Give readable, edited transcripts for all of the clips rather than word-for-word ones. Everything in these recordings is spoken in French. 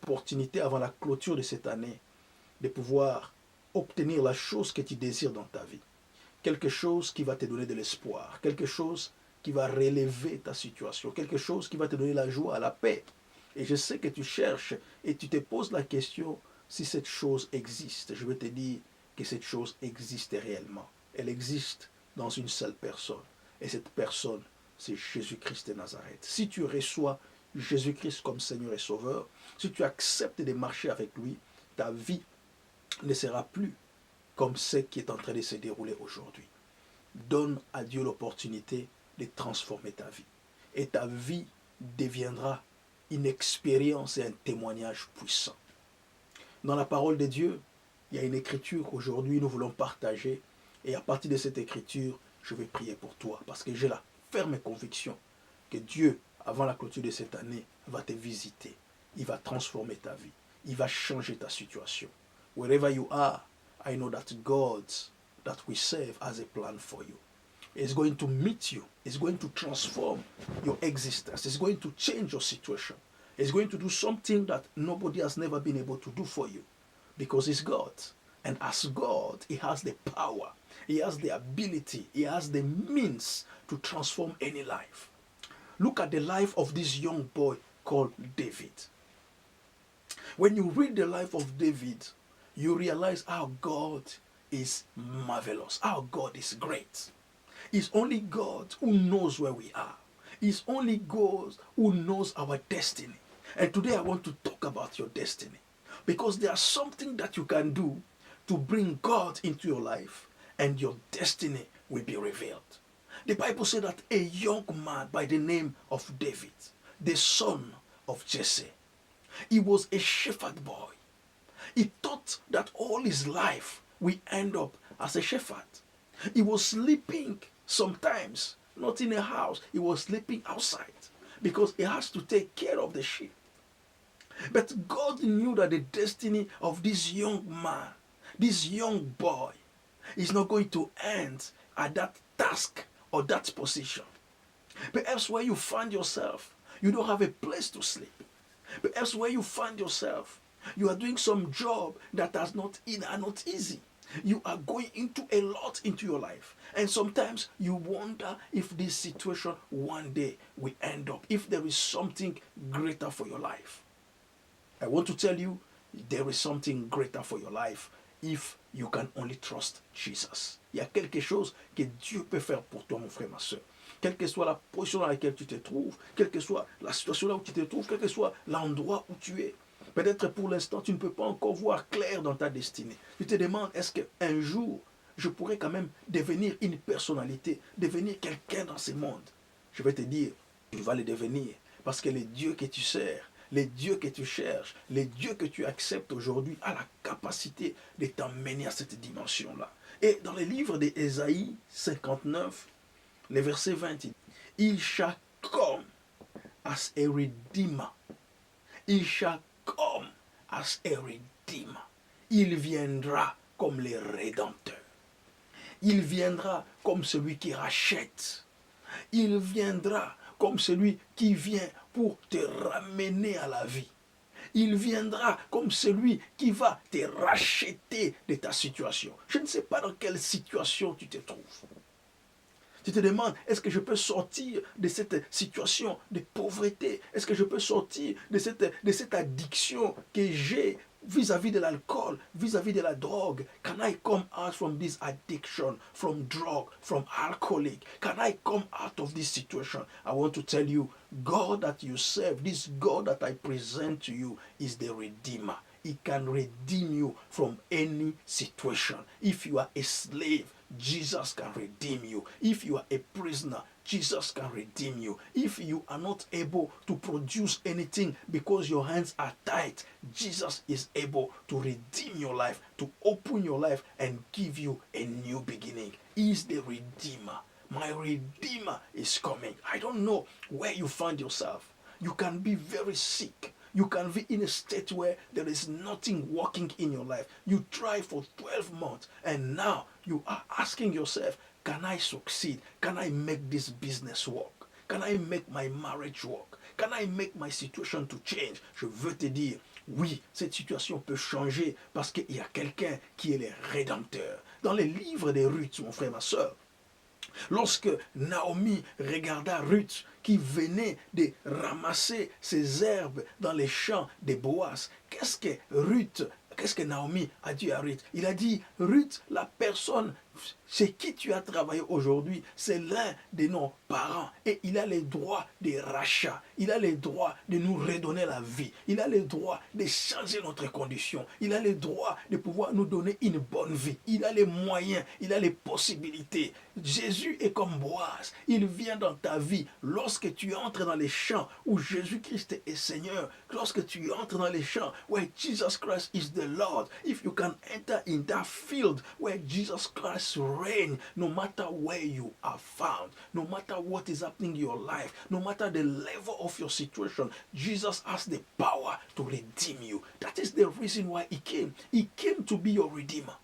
l'opportunité avant la clôture de cette année de pouvoir obtenir la chose que tu désires dans ta vie. Quelque chose qui va te donner de l'espoir, quelque chose qui va relever ta situation, quelque chose qui va te donner la joie, la paix. Et je sais que tu cherches et tu te poses la question si cette chose existe. Je veux te dire que cette chose existe réellement. Elle existe dans une seule personne. Et cette personne, c'est Jésus-Christ de Nazareth. Si tu reçois Jésus-Christ comme Seigneur et Sauveur, si tu acceptes de marcher avec lui, ta vie ne sera plus comme ce qui est en train de se dérouler aujourd'hui. Donne à Dieu l'opportunité de transformer ta vie. Et ta vie deviendra une expérience et un témoignage puissant. Dans la parole de Dieu, il y a une écriture qu'aujourd'hui nous voulons partager. Et à partir de cette écriture, je vais prier pour toi. Parce que j'ai la ferme conviction que Dieu, avant la clôture de cette année, va te visiter. Il va transformer ta vie. Il va changer ta situation. Wherever you are, I know that God that we serve has a plan for you. It's going to meet you. It's going to transform your existence. It's going to change your situation. It's going to do something that nobody has never been able to do for you because it's God. And as God, He has the power, He has the ability, He has the means to transform any life. Look at the life of this young boy called David. When you read the life of David, you realize how God is marvelous, how God is great. It's only God who knows where we are. It's only God who knows our destiny. And today I want to talk about your destiny. Because there's something that you can do to bring God into your life and your destiny will be revealed. The Bible said that a young man by the name of David, the son of Jesse, he was a shepherd boy. He thought that all his life will end up as a shepherd. He was sleeping sometimes, not in a house. He was sleeping outside because he has to take care of the sheep. But God knew that the destiny of this young man, this young boy, is not going to end at that task or that position. Perhaps where you find yourself, you don't have a place to sleep. Perhaps where you find yourself, you are doing some job that are not easy. You are going into a lot into your life. And sometimes you wonder if this situation one day will end up, if there is something greater for your life. I want to tell you, there is something greater for your life if you can only trust Jesus. Il y a quelque chose que Dieu peut faire pour toi, mon frère, ma soeur. Quelle que soit la position dans laquelle tu te trouves, quelle que soit la situation là où tu te trouves, quel que soit l'endroit où tu es. Peut-être pour l'instant, tu ne peux pas encore voir clair dans ta destinée. Tu te demandes, est-ce qu'un jour, je pourrais quand même devenir une personnalité, devenir quelqu'un dans ce monde? Je vais te dire, tu vas le devenir. Parce que les dieux que tu sers, les dieux que tu cherches, les dieux que tu acceptes aujourd'hui a la capacité de t'emmener à cette dimension-là. Et dans le livre d'Ésaïe 59, le verset 20, il shall come as a redeemer. Il shall come as a redeemer. Il viendra comme le rédempteur. Il viendra comme celui qui rachète. Il viendra comme celui qui vient pour te ramener à la vie. Il viendra comme celui qui va te racheter de ta situation. Je ne sais pas dans quelle situation tu te trouves. Tu te demandes, est-ce que je peux sortir de cette situation de pauvreté? Est-ce que je peux sortir de cette addiction que j'ai vis-à-vis de l'alcool, vis-à-vis de la drogue? Can I come out from this addiction, from drug, from alcoholic? Can I come out of this situation? I want to tell you, God that you serve, this God that I present to you is the Redeemer. He can redeem you from any situation. If you are a slave, Jesus can redeem you. If you are a prisoner, Jesus can redeem you. If you are not able to produce anything because your hands are tied, Jesus is able to redeem your life, to open your life and give you a new beginning. He is the Redeemer. My Redeemer is coming. I don't know where you find yourself. You can be very sick. You can be in a state where there is nothing working in your life. You try for 12 months and now you are asking yourself, can I succeed? Can I make this business work? Can I make my marriage work? Can I make my situation to change? Je veux te dire, oui, cette situation peut changer parce qu'il y a quelqu'un qui est le rédempteur. Dans les livres des Ruth, mon frère, ma soeur, lorsque Naomi regarda Ruth qui venait de ramasser ses herbes dans les champs de Boaz, qu'est-ce que Naomi a dit à Ruth? Il a dit, Ruth, la personne chez qui tu as travaillé aujourd'hui, c'est l'un de nos parents et il a le droit de rachat. Il a le droit de nous redonner la vie. Il a le droit de changer notre condition. Il a le droit de pouvoir nous donner une bonne vie. Il a les moyens, il a les possibilités. Jésus est comme Boaz. Il vient dans ta vie lorsque tu entres dans les champs où Jésus-Christ est Seigneur. Lorsque tu entres dans les champs where Jesus Christ is the Lord. If you can enter in that field where Jesus Christ reign, no matter where you are found, no matter what is happening in your life, no matter the level of your situation, Jesus has the power to redeem you. That is the reason why he came. He came to be your redeemer.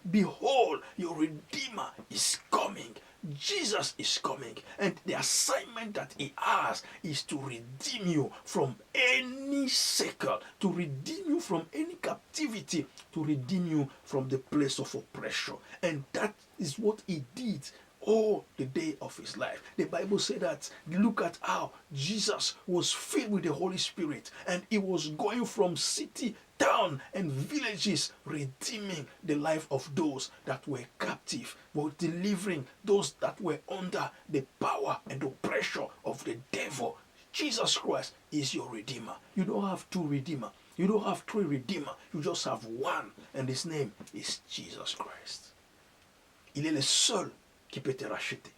Behold, your redeemer is coming. Jesus is coming, and the assignment that he has is to redeem you from any circle, to redeem you from any captivity, to redeem you from the place of oppression. And that is what he did all the day of his life. The Bible said that, look at how Jesus was filled with the Holy Spirit, and he was going from city, town, and villages, redeeming the life of those that were captive, but delivering those that were under the power and oppression of the devil. Jesus Christ is your redeemer. You don't have two redeemers. You don't have three redeemers. You just have one, and his name is Jesus Christ. Il est le seul qui peut te racheter.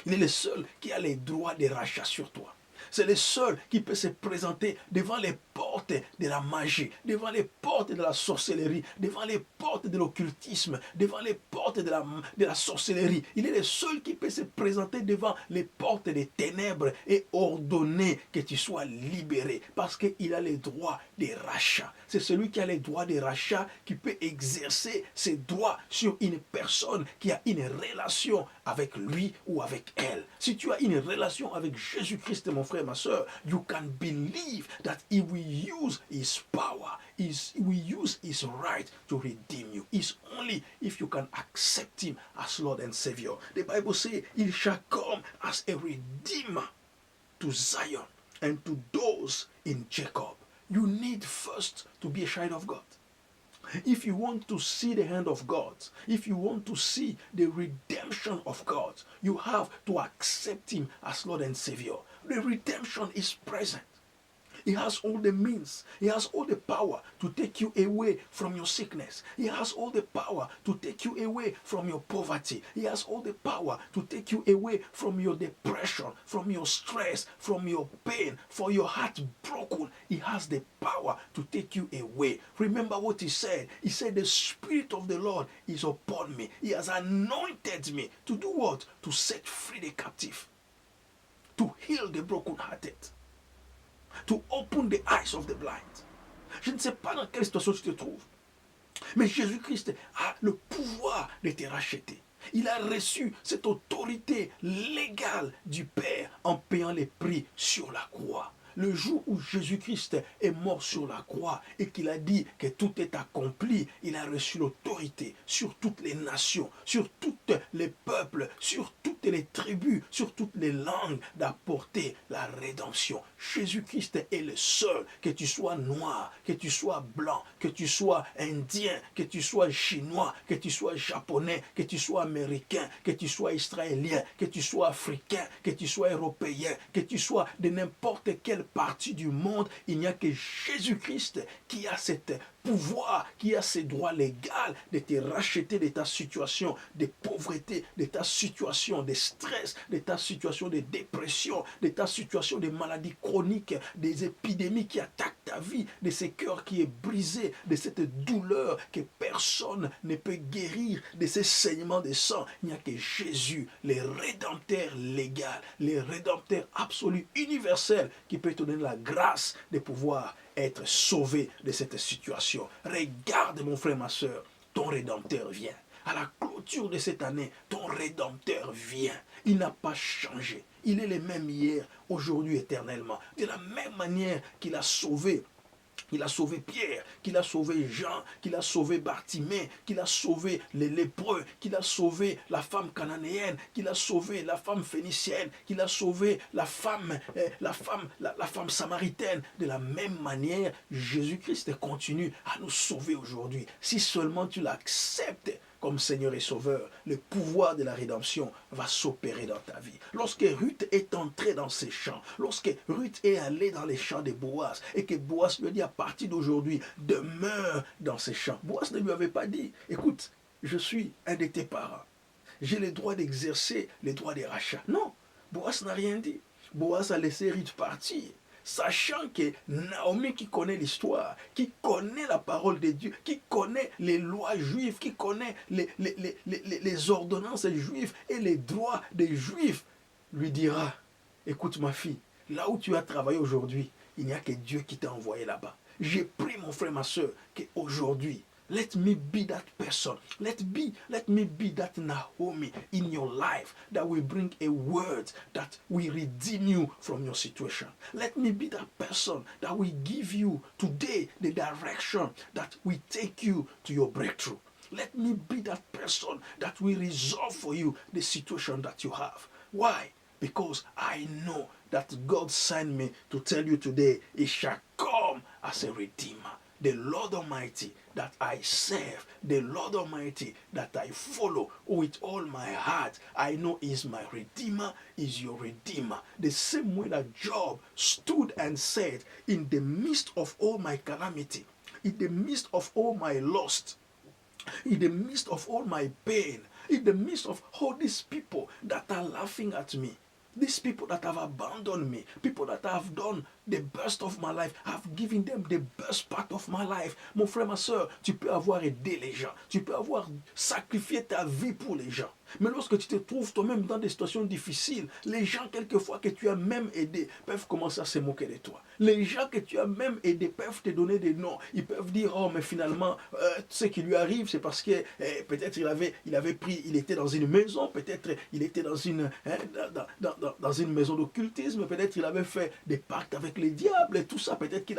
Il est le seul qui a les droits de rachat sur toi. C'est le seul qui peut se présenter devant les portes de la magie, devant les portes de la sorcellerie, devant les portes de l'occultisme, devant les portes de la sorcellerie. Il est le seul qui peut se présenter devant les portes des ténèbres et ordonner que tu sois libéré parce qu'il a les droits des rachats. C'est celui qui a les droits des rachats qui peut exercer ses droits sur une personne qui a une relation avec lui ou avec elle. Si tu as une relation avec Jésus-Christ, mon frère, ma soeur, you can believe that he will use his power, he will use his right to redeem you. It's only if you can accept him as Lord and Savior. The Bible says, he shall come as a redeemer to Zion and to those in Jacob. You need first to be a child of God. If you want to see the hand of God, if you want to see the redemption of God, you have to accept him as Lord and Savior. The redemption is present. He has all the means. He has all the power to take you away from your sickness. He has all the power to take you away from your poverty. He has all the power to take you away from your depression, from your stress, from your pain, for your heart broken. He has the power to take you away. Remember what he said. He said, the Spirit of the Lord is upon me. He has anointed me to do what? To set free the captive, to heal the brokenhearted, to open the eyes of the blind. Je ne sais pas dans quelle situation tu te trouves, mais Jésus-Christ a le pouvoir de te racheter. Il a reçu cette autorité légale du Père en payant les prix sur la croix. Le jour où Jésus-Christ est mort sur la croix et qu'il a dit que tout est accompli, il a reçu l'autorité sur toutes les nations, sur tous les peuples, sur toutes les tribus, sur toutes les langues d'apporter la rédemption. Jésus-Christ est le seul, que tu sois noir, que tu sois blanc, que tu sois indien, que tu sois chinois, que tu sois japonais, que tu sois américain, que tu sois israélien, que tu sois africain, que tu sois européen, que tu sois de n'importe quelle partie du monde, il n'y a que Jésus-Christ qui a cet pouvoir, qui a ce droit légal de te racheter de ta situation de pauvreté, de ta situation de stress, de ta situation de dépression, de ta situation de maladie chronique, des épidémies qui attaquent ta vie, de ce cœur qui est brisé, de cette douleur que personne ne peut guérir, de ces saignements de sang. Il n'y a que Jésus, le rédempteur légal, le rédempteur absolu, universel, qui peut te donner la grâce de pouvoir être sauvé de cette situation. Regarde mon frère, ma soeur, ton Rédempteur vient. À la clôture de cette année, ton Rédempteur vient. Il n'a pas changé. Il est le même hier, aujourd'hui, éternellement. De la même manière qu'il a sauvé qu'il a sauvé Pierre, qu'il a sauvé Jean, qu'il a sauvé Bartimée, qu'il a sauvé les lépreux, qu'il a sauvé la femme cananéenne, qu'il a sauvé la femme phénicienne, qu'il a sauvé la femme samaritaine. De la même manière, Jésus-Christ continue à nous sauver aujourd'hui. Si seulement tu l'acceptes comme Seigneur et Sauveur, le pouvoir de la rédemption va s'opérer dans ta vie. Lorsque Ruth est entrée dans ses champs, lorsque Ruth est allée dans les champs de Boaz, et que Boaz lui a dit à partir d'aujourd'hui, demeure dans ses champs. Boaz ne lui avait pas dit, écoute, je suis un de tes parents, j'ai le droit d'exercer les droits des rachats. Non, Boaz n'a rien dit. Boaz a laissé Ruth partir, sachant que Naomi, qui connaît l'histoire, qui connaît la parole de Dieu, qui connaît les lois juives, qui connaît les ordonnances juives et les droits des juifs, lui dira, écoute ma fille, là où tu as travaillé aujourd'hui, il n'y a que Dieu qui t'a envoyé là-bas. J'ai pris mon frère, ma soeur, qu'aujourd'hui, let me be that person. Let me be that Naomi in your life that will bring a word that will redeem you from your situation. Let me be that person that will give you today the direction that will take you to your breakthrough. Let me be that person that will resolve for you the situation that you have. Why? Because I know that God sent me to tell you today, He shall come as a redeemer. The Lord Almighty that I serve, the Lord Almighty that I follow with all my heart, I know is my Redeemer, is your Redeemer. The same way that Job stood and said, in the midst of all my calamity, in the midst of all my loss, in the midst of all my pain, in the midst of all these people that are laughing at me, these people that have abandoned me, people that have done the best of my life, have given them the best part of my life. Mon frère, ma soeur, tu peux avoir aidé les gens, tu peux avoir sacrifié ta vie pour les gens. Mais lorsque tu te trouves toi-même dans des situations difficiles, les gens quelquefois que tu as même aidés peuvent commencer à se moquer de toi. Les gens que tu as même aidés peuvent te donner des noms. Ils peuvent dire, oh mais finalement, ce qui lui arrive, c'est parce que peut-être il était dans une maison, peut-être il était dans une maison d'occultisme, peut-être il avait fait des pactes avec les diables et tout ça, peut-être qu'il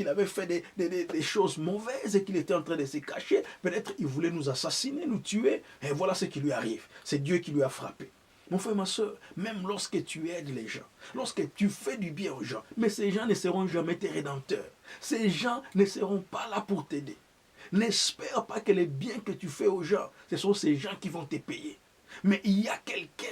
avait fait des choses mauvaises et qu'il était en train de se cacher, peut-être il voulait nous assassiner, nous tuer, et voilà ce qui lui arrive. C'est Dieu qui lui a frappé. Mon frère, ma soeur, même lorsque tu aides les gens, lorsque tu fais du bien aux gens, mais ces gens ne seront jamais tes rédempteurs. Ces gens ne seront pas là pour t'aider. N'espère pas que les biens que tu fais aux gens, ce sont ces gens qui vont te payer. Mais il y a quelqu'un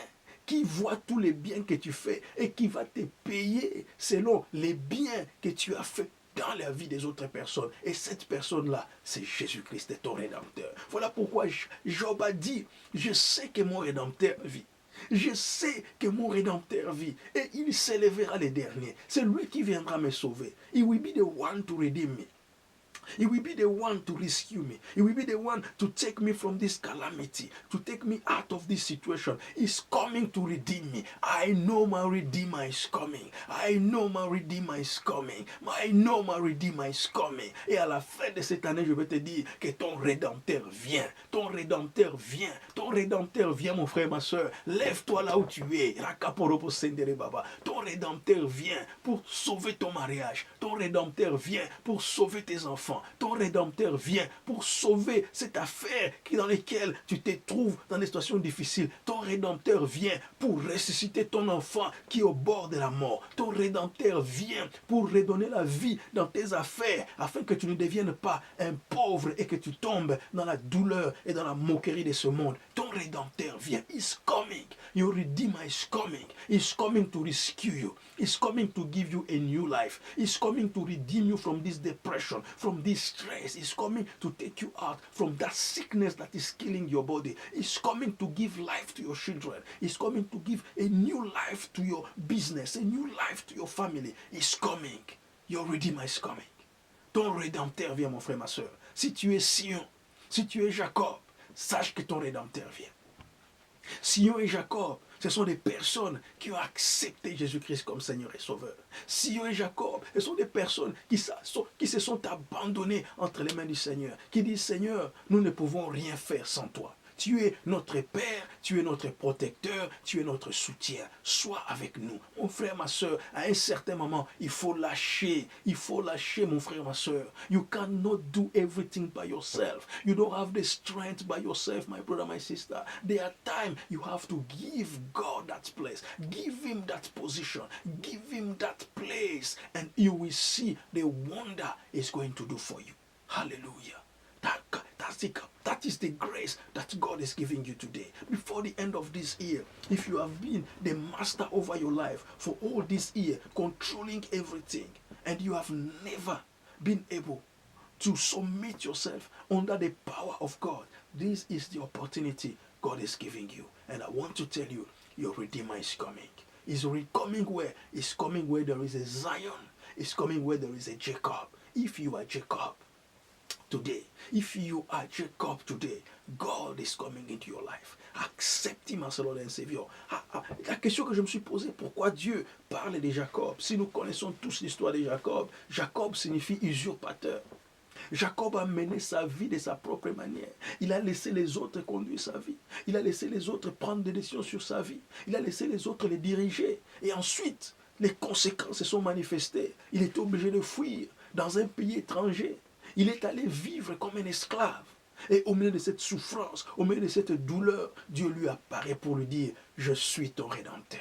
qui voit tous les biens que tu fais et qui va te payer selon les biens que tu as fait dans la vie des autres personnes. Et cette personne-là, c'est Jésus-Christ, ton Rédempteur. Voilà pourquoi Job a dit, je sais que mon Rédempteur vit. Je sais que mon Rédempteur vit. Et il s'élèvera le dernier. C'est lui qui viendra me sauver. He will be the one to redeem me. He will be the one to rescue me. He will be the one to take me from this calamity, to take me out of this situation. He's coming to redeem me. I know my Redeemer is coming. I know my Redeemer is coming. I know my Redeemer is coming. Et à la fin de cette année, je vais te dire que ton Rédempteur vient. Ton Rédempteur vient. Ton Rédempteur vient, mon frère, ma soeur. Lève-toi là où tu es. Ton Rédempteur vient pour sauver ton mariage. Ton Rédempteur vient pour sauver tes enfants. Ton Rédempteur vient pour sauver cette affaire dans laquelle tu te trouves dans des situations difficiles. Ton Rédempteur vient pour ressusciter ton enfant qui est au bord de la mort. Ton Rédempteur vient pour redonner la vie dans tes affaires afin que tu ne deviennes pas un pauvre et que tu tombes dans la douleur et dans la moquerie de ce monde. Ton Rédempteur vient. He's coming. Your Redeemer is coming. He's coming to rescue you. He's coming to give you a new life. He's coming to redeem you from this depression, from this stress. He's coming to take you out from that sickness that is killing your body. He's coming to give life to your children. He's coming to give a new life to your business, a new life to your family. He's coming. Your Redeemer is coming. Ton Rédempteur vient, mon frère, ma soeur. Si tu es Sion, si tu es Jacob, sache que ton Rédempteur vient. Sion et Jacob, ce sont des personnes qui ont accepté Jésus-Christ comme Seigneur et Sauveur. Sion et Jacob, ce sont des personnes qui se sont abandonnées entre les mains du Seigneur, qui disent, Seigneur, nous ne pouvons rien faire sans toi. Tu es notre Père, tu es notre protecteur, tu es notre soutien. Sois avec nous. Mon frère, ma soeur, à un certain moment, il faut lâcher. Il faut lâcher, mon frère, ma soeur. You cannot do everything by yourself. You don't have the strength by yourself, my brother, my sister. There are times you have to give God that place. Give him that position. Give him that place. And you will see the wonder he's going to do for you. Hallelujah. That is the grace that God is giving you today. Before the end of this year, if you have been the master over your life for all this year, controlling everything, and you have never been able to submit yourself under the power of God, this is the opportunity God is giving you. And I want to tell you, your Redeemer is coming. He's coming where? He's coming where there is a Zion. He's coming where there is a Jacob. If you are Jacob today, if you are Jacob today, God is coming into your life. Accept him as Lord and Savior. La question que je me suis posée, pourquoi Dieu parle de Jacob? Si nous connaissons tous l'histoire de Jacob, Jacob signifie usurpateur. Jacob a mené sa vie de sa propre manière. Il a laissé les autres conduire sa vie. Il a laissé les autres prendre des décisions sur sa vie. Il a laissé les autres les diriger. Et ensuite, les conséquences se sont manifestées. Il était obligé de fuir dans un pays étranger. Il est allé vivre comme un esclave. Et au milieu de cette souffrance, au milieu de cette douleur, Dieu lui apparaît pour lui dire, je suis ton rédempteur.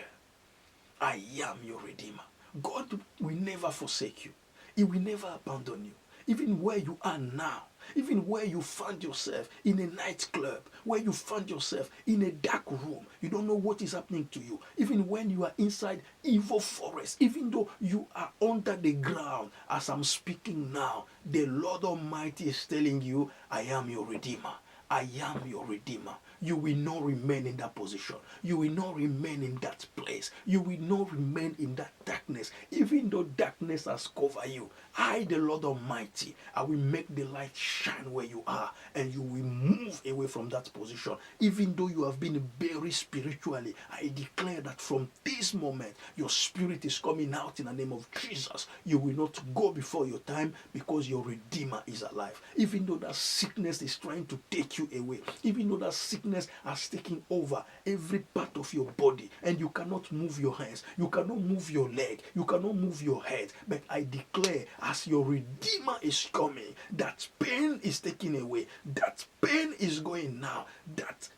I am your redeemer. God will never forsake you. He will never abandon you. Even where you are now, even where you find yourself in a nightclub, where you find yourself in a dark room, you don't know what is happening to you. Even when you are inside evil forest, even though you are under the ground, as I'm speaking now, the Lord Almighty is telling you, I am your Redeemer. I am your Redeemer. You will not remain in that position. You will not remain in that place. You will not remain in that darkness. Even though darkness has covered you, I, the Lord Almighty, I will make the light shine where you are, and you will move away from that position. Even though you have been buried spiritually, I declare that from this moment, your spirit is coming out in the name of Jesus. You will not go before your time because your Redeemer is alive. Even though that sickness is trying to take you away, even though that sickness has taken over every part of your body, and you cannot move your hands, you cannot move your leg, you cannot move your head, but I declare, as your Redeemer is coming, that pain is taken away, that pain is going now, that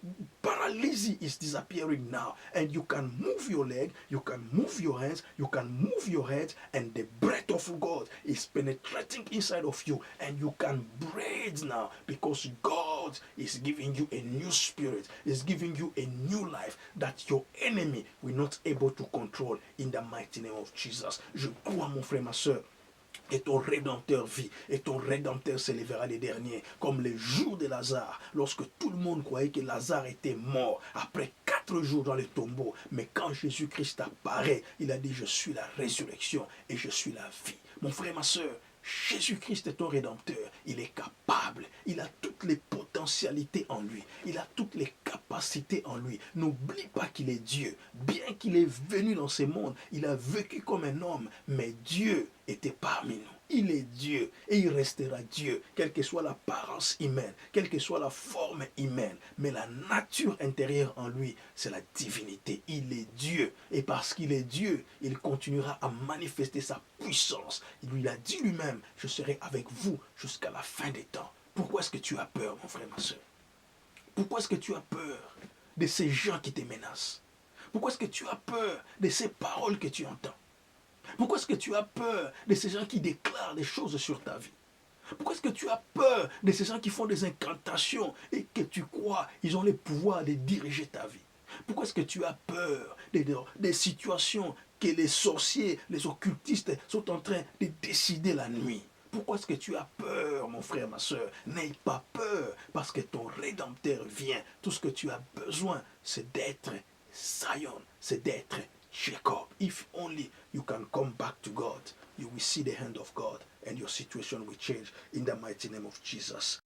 paralysis is disappearing now, and you can move your leg, you can move your hands, you can move your head, and the breath of God is penetrating inside of you, and you can breathe now, because God is giving you a new spirit, is giving you a new life that your enemy will not able to control, in the mighty name of Jesus. Je crois, mon frère, ma soeur, et ton Rédempteur vit, et ton Rédempteur s'élèvera les derniers, comme les jours de Lazare, lorsque tout le monde croyait que Lazare était mort, après 4 jours dans le tombeau. Mais quand Jésus-Christ apparaît, il a dit, je suis la résurrection et je suis la vie. Mon frère, ma soeur, Jésus-Christ est ton Rédempteur. Il est capable. Il a toutes les potentialités en lui. Il a toutes les capacités en lui. N'oublie pas qu'il est Dieu. Bien qu'il est venu dans ce monde, il a vécu comme un homme, mais Dieu était parmi nous. Il est Dieu et il restera Dieu, quelle que soit l'apparence humaine, quelle que soit la forme humaine. Mais la nature intérieure en lui, c'est la divinité. Il est Dieu. Et parce qu'il est Dieu, il continuera à manifester sa puissance. Il lui a dit lui-même, je serai avec vous jusqu'à la fin des temps. Pourquoi est-ce que tu as peur, mon frère, ma soeur? Pourquoi est-ce que tu as peur de ces gens qui te menacent? Pourquoi est-ce que tu as peur de ces paroles que tu entends? Pourquoi est-ce que tu as peur de ces gens qui déclarent des choses sur ta vie? Pourquoi est-ce que tu as peur de ces gens qui font des incantations et que tu crois ils ont le pouvoir de diriger ta vie? Pourquoi est-ce que tu as peur des situations que les sorciers, les occultistes sont en train de décider la nuit? Pourquoi est-ce que tu as peur, mon frère, ma soeur? N'aie pas peur, parce que ton Rédempteur vient. Tout ce que tu as besoin, c'est d'être Zion, c'est d'être Jacob. If only you can come back to God, you will see the hand of God and your situation will change in the mighty name of Jesus.